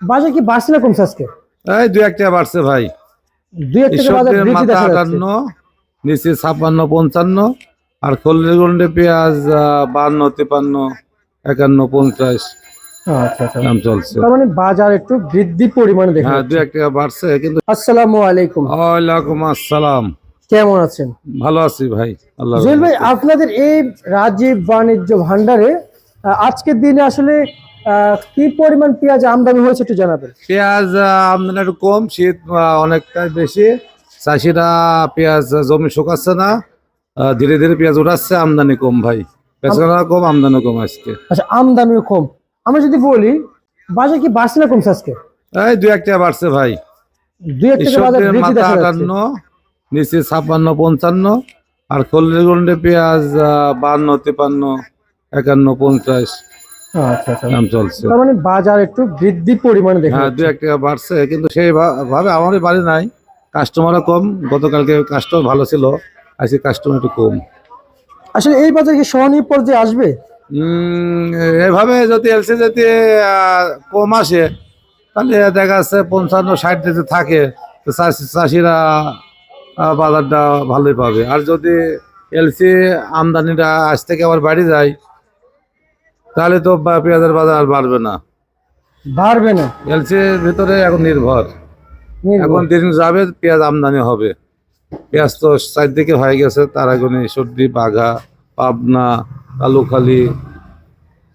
বাজার কি বাড়ছে না কমছে আজকে? এই দুই একটা বাড়ছে ভাই। দুই এক টাকা বাজার বৃদ্ধি দেখা যাচ্ছে। 58, নিচে 56, 55, আর কল্যাণগঞ্জে পেঁয়াজ 52, 53, 51, 50 আচ্ছা আচ্ছা, দাম চলছে। তার মানে বাজার একটু বৃদ্ধি পরিমাণে দেখা হ্যাঁ, যাচ্ছে। দুই এক টাকা বাড়ছে কিন্তু। আসসালামু আলাইকুম, ওয়ালাইকুম আসসালাম। কেমন আছেন? ভালো আছি ভাই, আল্লাহ জুয়েল ভাই, রহমতে। আপনাদের এই রাজীব বাণিজ্য ভান্ডারে আজকের দিনে আসলে কি পরিমাণ পেঁয়াজ আমদানি হয়েছে একটু জানাবেন। পেঁয়াজ আমদানি একটু কম, শীত অনেকটাই বেশি। চাষিরা পেঁয়াজ জমি শুকাচ্ছে না, ধীরে ধীরে পেঁয়াজ উঠাচ্ছে। আমদানি কম ভাই, বেচাকেনা কম, আমদানি কম আজকে। আচ্ছা, আমদানিও কম। আমরা যদি বলি বাজার কি বাড়ছে না কমছে আজকে? এই দুই একটা বাড়ছে ভাই। দুই এক টাকা বাজার বৃদ্ধি দেখা যাচ্ছে। 58, নিচে 56, 55, আর কল্যাণগঞ্জে পেঁয়াজ 52, 53, 51, 50 আচ্ছা আচ্ছা, দাম চলছে। তার মানে বাজার একটু বৃদ্ধি পরিমাণে দেখা হ্যাঁ, দুই যাচ্ছে। এক টাকা বাড়ছে কিন্তু সেই ভাবে আমারই বাড়ি নাই। কাস্টমারও কম। গতকালকে কাস্টমার ভালো ছিল, আজকে কাস্টমার একটু কম। আসলে এই বাজার কি সহনীয় পর্যায়ে আসবে? এভাবে যদি এলসি যদি কম আসে, তাহলে দেখা যাচ্ছে 55, 60 যদি থাকে, তো চাষিরা বাজারটা ভালোই পাবে। আর যদি এলসি আমদানিটা আজ থেকে আবার বাড়ি যায়, তাহলে তো পেঁয়াজের বাজার আর বাড়বে না। বাড়বে না। এলসির ভিতরে এখন নির্ভর। এখন দিন যাবে, পেঁয়াজ আমদানি হবে। পেঁয়াজ তো চারদিকে হয়ে গেছে, তারাগনি, সর্দি, বাঘা, পাবনা, কালুখালী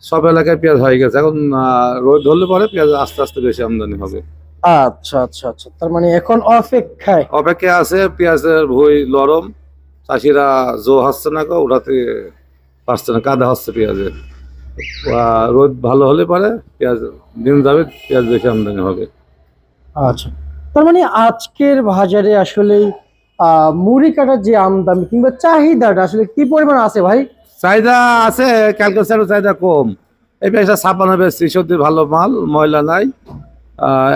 সব এলাকায় পেঁয়াজ হয়ে গেছে। এখন রোদ ধরলে পরে পেঁয়াজ আস্তে আস্তে বেশি আমদানি হবে। আচ্ছা আচ্ছা আচ্ছা, তার মানে এখন অপেক্ষায়। অপেক্ষা আছে। পেঁয়াজের ভুঁই নরম, চাষিরা জো হচ্ছে না, উঠাতে পারছে না, কাদা হচ্ছে পেঁয়াজের। রোদ ভালো হলে পরে পেঁয়াজ দিন যাবে, পেঁয়াজ বেশি আমদানি হবে। আচ্ছা, তার মানে আজকের বাজারে আসলে মুড়ি কাটার যে আমদানি কিংবা চাহিদাটা আসলে কি পরিমাণ আছে ভাই? চাহিদা আছে, ক্যালকুলেশনের চাহিদা কম। এই পেঁয়াজটা 56 বেশি, সত্যি ভালো মাল, ময়লা নাই।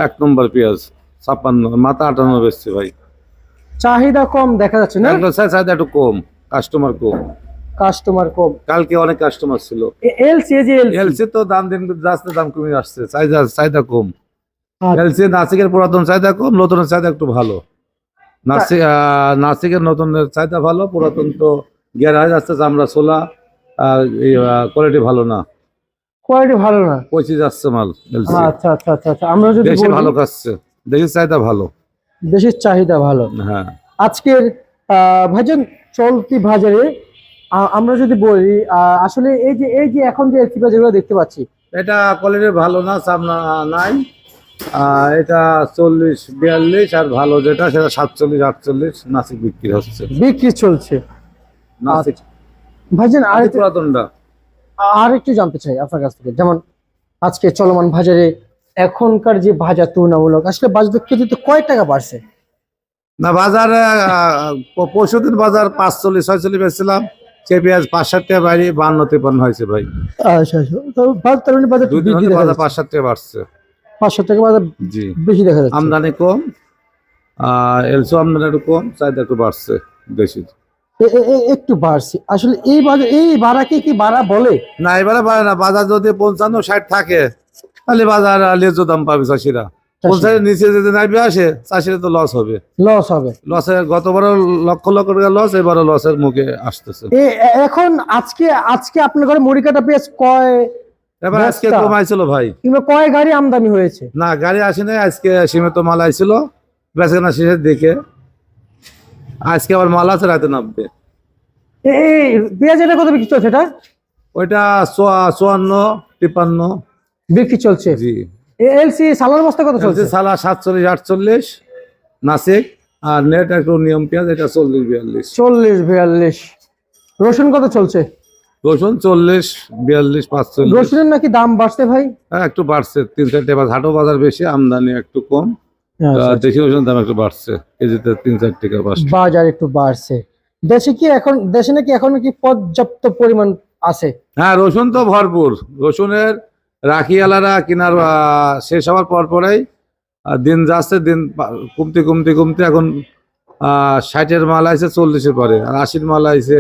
1 নম্বর পেঁয়াজ 56, মাথা 58 বেশি ভাই। চাহিদা কম দেখা যাচ্ছে না, ক্যালকুলেশনের চাহিদা একটু কম, কাস্টমার কম। কাস্টমার কম। কালকে অনেক কাস্টমার ছিল। এলসি যে এলসি তো দাম দিন যাচ্ছে, দাম কমে আসছে, চাহিদা চাহিদা কম। আচ্ছা। এলসি নাসিকের পুরাতন চাহিদা কম, নতুনের চাহিদা একটু ভালো। নাসিকের নতুনের চাহিদা ভালো, পুরাতন তো গেরা হয়ে যাচ্ছে, চামড়া ছোলা, কোয়ালিটি ভালো না, কোয়ালিটি ভালো না। পচে যাচ্ছে মাল। এলসি আচ্ছা আচ্ছা আচ্ছা আচ্ছা, আমরা যদি দেশে বলি ভালো খাচ্ছে, দেশের চাহিদা ভালো। দেশের চাহিদা ভালো। হ্যাঁ, আজকের ভাইজান চলতি বাজারে আমরা যদি বলি আসলে এই যে এখন যে এলসি যেগুলো দেখতে পাচ্ছি, এটা কোয়ালিটি ভালো না, চামড়া নাই। এটা 40, 42, আর ভালো যেটা সেটা 47, 48 নাসিক বিক্রি হচ্ছে। বিক্রি চলছে। নাসিক ভাইজান পুরাতনটা। আরেকটু জানতে চাই আপনার কাছ থেকে, যেমন আজকে চলমান বাজারে এখনকার যে বাজার তুলনামূলক আসলে বাজার কেজিতে কয় টাকা বাড়ছে? না, বাজারে পরশুদিন বাজার 45, 46 বেচছিলাম। সে পেঁয়াজ 5-7 টাকা বাড়ি 52, 53 হয়েছে ভাই। আচ্ছা আচ্ছা, তো তার মানে বাজার দুদিন হলে বাজার 5-7 টাকা বাড়ছে। 500 টাকা বাজার জি, বেশি দেখা যাচ্ছে। আমদানি কম, এলসো আমদানি একটু কম, চাহিদা একটু বাড়ছে বেশি। একটু বাড়ছে আসলে এই বাজার, এই বাড়াকে কি বাড়া বলে না, এবারে বাড়ে না। বাজার যদি 55, 60 থাকে, তাহলে বাজার ন্যায্য দাম পাবে চাষিরা। 50-এর নিচে যদি নাইবে আসে, চাষিরা তো লস হবে। লস হবে। লসের গতবারও লক্ষ লক্ষ টাকা লস, এবারও লসের মুখে আসতেছে। এখন আজকে আজকে আপনার ঘরে মুড়ি কাটা পেঁয়াজ কয় এবার আজকে বস্তা? কমাইছিল ভাই। কিংবা কয় গাড়ি আমদানি হয়েছে? না, গাড়ি আসে নাই, আজকে সীমিত মাল আইছিল, বেচাকেনা শেষের দিকে। আজকে আবার মাল আছে, রাতে নামবে। এই পেঁয়াজ এটা কত বিক্রি চলছে? এটা ওইটা 54, 53 বিক্রি চলছে। জি। এলসি সালার বস্তা কত চলছে? সালা 47, 48 নাসিক। আর নেট একটু নিয়ম পেঁয়াজ, এটা 40, 42। 40, 42। রসুন কত চলছে? রসুন 40, 42, 45। রসুনের নাকি দাম বাড়ছে ভাই? হ্যাঁ, একটু বাড়ছে। 3-4 টাকা। হাটও বাজার বেশি, আমদানি একটু কম। দেশি রসুন দাম একটু বাড়ছে, কেজিতে 3-4 টাকা বাড়ছে। বাজার একটু বাড়ছে। দেশে নাকি এখন কি পর্যাপ্ত পরিমাণ আছে? হ্যাঁ, রসুন তো ভরপুর। রসুনের রাখিয়ালারা কিনার শেষ হওয়ার পর পরেই দিন যাচ্ছে, দিন কমতে কমতে কমতে এখন 60-এর মাল আইছে 40-এর পরে, আর 80-এর মাল আইছে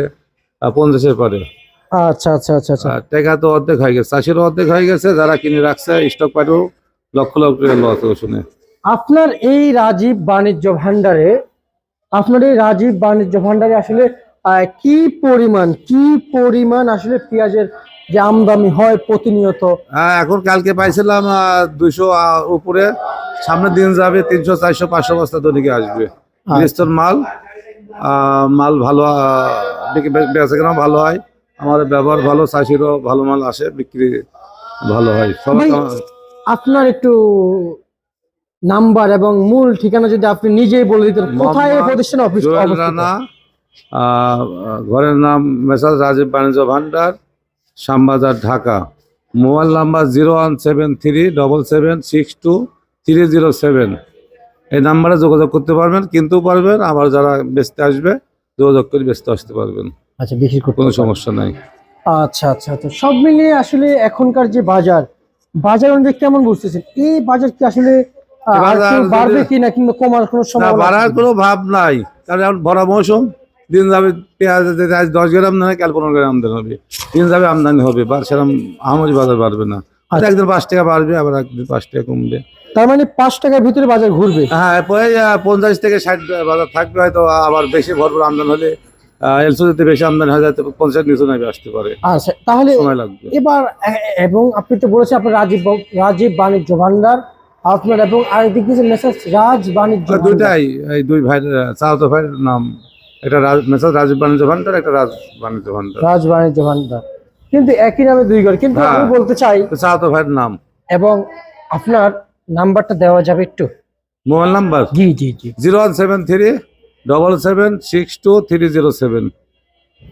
50-এর পরে। আচ্ছা আচ্ছা আচ্ছা আচ্ছা, টাকা তো অর্ধেক হয়ে গেছে, চাষিরও অর্ধেক হয়ে গেছে, যারা কিনে রাখছে স্টক পাইও লক্ষ লক্ষ টাকা লস ওষুধে। আপনার এই রাজীব বাণিজ্য ভান্ডারে আসলে কি পরিমাণ আসলে পেঁয়াজের যে আমদানি হয় প্রতিনিয়ত? হ্যাঁ, এখন কালকে পাইছিলাম 200 উপরে, সামনের দিন যাবে 300 400 500 বস্তা দৈনিকে আসবে। গৃহস্থর মাল ভালো, বেচাকেনাও ভালো হয়, আমাদের ব্যবহার ভালো, চাষিরও ভালো মাল আসে, বিক্রি ভালো হয় সবাই। ভাই, আপনার একটু নাম্বার এবং মূল ঠিকানা যদি আপনি নিজেই বলে দিতেন, কোথায় এই প্রতিষ্ঠান অফিস জুয়েল অবস্থিত? রানা, ঘরের নাম message Rajib Banijya Bhandar, Shyambazar, Dhaka. Mobile number 01737762307। এই নাম্বারে যোগাযোগ করতে পারবেন, কিনতেও পারবেন, আবার যারা বেচতে আসবে যোগাযোগ করে বেচতে আসতে পারবেন, আচ্ছা, বিক্রি করতে কোনো পারবেন। সমস্যা নাই। আচ্ছা আচ্ছা আচ্ছা, সব মিলিয়ে আসলে এখনকার যে বাজার অনুযায়ী কেমন বুঝতেছেন? এই বাজার কি আসলে এই বাজার আরেকটু যদি- বাড়বে কিনা কিংবা কমার কোনো না, সম্ভাবনা বাড়ার আছে কিনা? কোনো ভাব নাই, কারণ এখন ভরা মৌসুম, দিন যাবে পেঁয়াজ যদি আজ 10 গ্রাম না হয় কাল 15 গ্রাম আমদানি হবে, দিন যাবে আমদানি হবে, বা সেরকম আহামরি বাজার বাড়বে না। আচ্ছা। একদিন 5 টাকা বাড়বে, আবার একদিন 5 টাকা কমবে। তার মানে 5 টাকার ভিতরে বাজার ঘুরবে। হ্যাঁ, এরপরে 50 থেকে 60 বাজার থাকবে হয়তো, আবার বেশি ভরপুর আমদানি হলে এলসিতে বেশি আমদানি হয়ে যাতে 50 নিচু নামে আসতে পারে, আচ্ছা, তাহলে সময় লাগবে। এবার এবং আপনি তো বলেছেন আপনার রাজীব বাণিজ্য ভান্ডার আপনার, এবং আরেকদিক দিয়ে মেসেজ রাজ বাণিজ্য ভান্ডার। দুইটাই, এই দুই ভাই, চাওতো ভাইয়ের নাম, একটা মেসাজ রাজীব বাণিজ্য ভান্ডার, একটা রাজ বাণিজ্য ভান্ডার, রাজ বাণিজ্য ভান্ডার, কিন্তু একই নামে দুই ঘর। কিন্তু হ্যাঁ। আমি বলতে চাই, চাওতো ভাইয়ের নাম। এবং আপনার নাম্বারটা দেওয়া যাবে একটু? মোবাইল নাম্বার জি জি জি, 01737762307।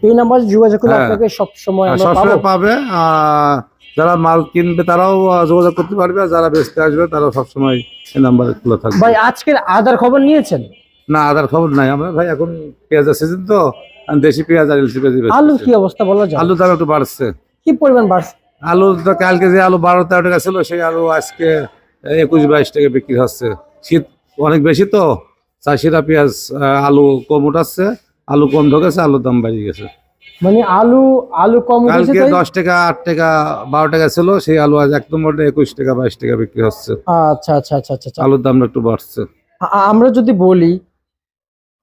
এই নাম্বারে যোগাযোগ করে হ্যাঁ। আপনাকে সব সময় আমরা সবসময় পাবো। পাবে। যারা মাল কিনবে তারাও যোগাযোগ করতে পারবে, আর যারা বেচতে আসবে তারাও সবসময় এই নাম্বারে খোলা থাকবে। ভাই, আজকের আদার খবর নিয়েছেন? না, আদার খবর নাই আমরা ভাই, এখন পেঁয়াজের সিজন তো, আর দেশি পেঁয়াজ আর এলসি পেঁয়াজ আলুর কি অবস্থা বলা যায়? আলুর দাম একটু বাড়ছে। কি পরিমাণ বাড়ছে? আলু তো কালকে যে আলু 12-13 টাকা ছিল, সেই আলু আজকে 21-22 টাকা বিক্রি হচ্ছে। শীত অনেক বেশি তো, চাষিরা পেঁয়াজ আলু কম উঠাচ্ছে, আলু কম ঢোকেছে, আলুর দাম বেড়ে গেছে। মানে আলু কম উঠেছে কালকে তাই? 10 টাকা 8 টাকা 12 টাকা ছিল, সেই আলু আজ এক নম্বরে 21 টাকা 22 টাকা বিক্রি হচ্ছে। আচ্ছা আচ্ছা আচ্ছা আচ্ছা আচ্ছা। আলুর দামটা একটু বাড়ছে। আমরা যদি বলি,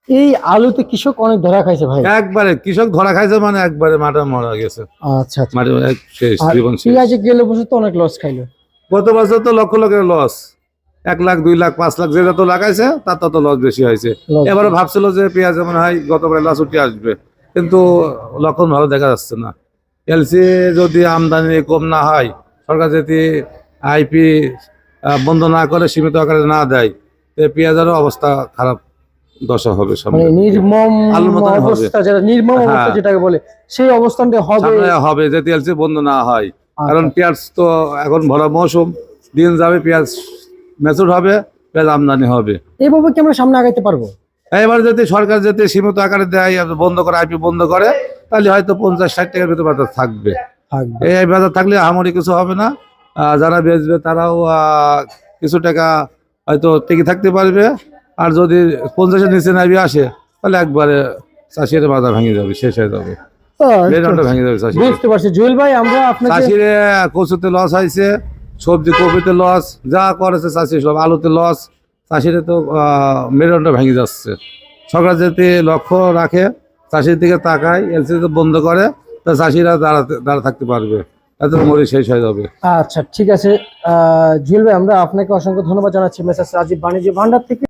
এই আলুতে কৃষক অনেক ধরা খাইছে ভাই। একবারে কৃষক ধরা খাইছে, মানে একবারে মাঠে মরা গেছে, আচ্ছা আচ্ছা। মাঠে শেষ, আর জীবন শেষ। পেঁয়াজে গেলে বছর তো অনেক লস খাইলো। গত বছর তো লক্ষ লক্ষের লস, 1 লাখ 2 লাখ 5 লাখ যে যত লাগাইছে তার তত লস বেশি হয়েছে। Loss এবারে ভাবছিল যে পেঁয়াজ মনে হয় গতবারে লস উঠে আসবে, কিন্তু লক্ষণ ভালো দেখা যাচ্ছে না। এলসি যদি আমদানি কম না হয়, সরকার যদি আইপি বন্ধ না করে, সীমিত আকারে না দেয়, পেঁয়াজেরও অবস্থা খারাপ দশা হবে সামনে। মানে নির্মম আলুর মতন হবে। অবস্থা, নির্মম অবস্থা হ্যাঁ। যেটাকে বলে, সেই অবস্থানটা হবে। সামনে হবে যদি এলসি বন্ধ না হয়, আচ্ছা। কারণ পেঁয়াজ তো এখন ভরা মৌসুম, দিন যাবে পেঁয়াজ ম্যাচুর হবে, পেঁয়াজ আমদানি হবে। এইভাবে কি আমরা সামনে আগাইতে পারবো? এবার যদি সরকার যদি সীমিত আকারে দেয়, বন্ধ করে, আইপি বন্ধ করে, তাহলে হয়তো 50-60 টাকার ভিতরে বাজার থাকবে। থাকবে। এই বাজার থাকলে আমারই কিছু হবে না, যারা বেচবে তারাও কিছু টাকা হয়তো টিকে থাকতে পারবে। আর যদি 50-এর নিচে নামে আসে, তাহলে একবারে চাষির বাজার ভেঙে যাবে, শেষ হয়ে যাবে, মেরুদণ্ড ভেঙে যাবে চাষি। বুঝতে পারছি জুয়েল ভাই, আমরা আপনাকে চাষির কচুতে লস হয়েছে, সবজি কপিতে লস, যা করেছে চাষি সব, আলুতে লস, চাষিরা তো মেরুদণ্ড ভেঙে যাচ্ছে। সরকার যদি লক্ষ্য রাখে, চাষির দিকে তাকায়, এলসি বন্ধ করে, তা চাষিরা দাঁড়া থাকতে পারবে, এত মরি শেষ হয়ে যাবে। আচ্ছা, ঠিক আছে জুয়েল ভাই, আমরা আপনাকে অসংখ্য ধন্যবাদ জানাচ্ছি মেসার্স রাজীব বাণিজ্য ভান্ডার থেকে।